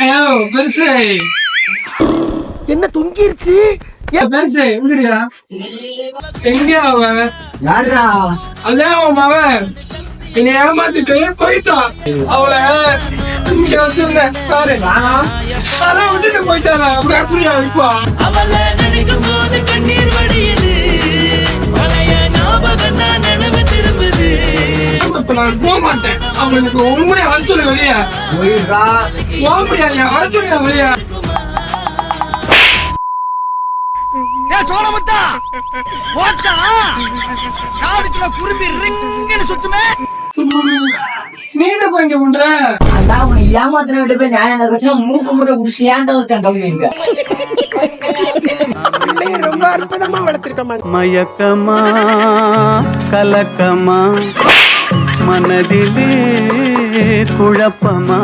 பெருசு என்ன தொங்கிருச்சு? பெருசு எங்கடியா? எங்கயா அவன்? யாரா? அதான் அவன் அவன் என்னை ஏமாத்திட்டு போயிட்டான். அவளை இங்க வச்சிருந்தேன் பாரு. அதான் விட்டுட்டு போயிட்டாரா? அப்படி அப்படியா இருப்பா? அவளை நினைக்கும் போது கண்ணீர் வடியுது, பழைய ஞாபகம் தான் நினைவு திரும்புது. இப்ப நான் போக மாட்டேன். அவனுக்கு உண்மையை அழைச்சொல்லு வெளியே போக முடியாது. அழைச்சொல்லியா வெளியே? சோழமுத்தா போச்சா? 4 கிலோ குரும்பி ரிங்குன்னு சுத்துமே. நீ என்ன போய் இங்க பண்ற? அதான் உன்னை ஏமாத்தின விட்டு போய் நியாயம் வச்சா மூக்கு முட்டை குடிச்சு ஏன்டா வச்சான் கவிங்க. ரொம்ப அற்புதமா வளர்த்திருக்கமா. மயக்கமா கலக்கமா மனதிலே குழப்பமா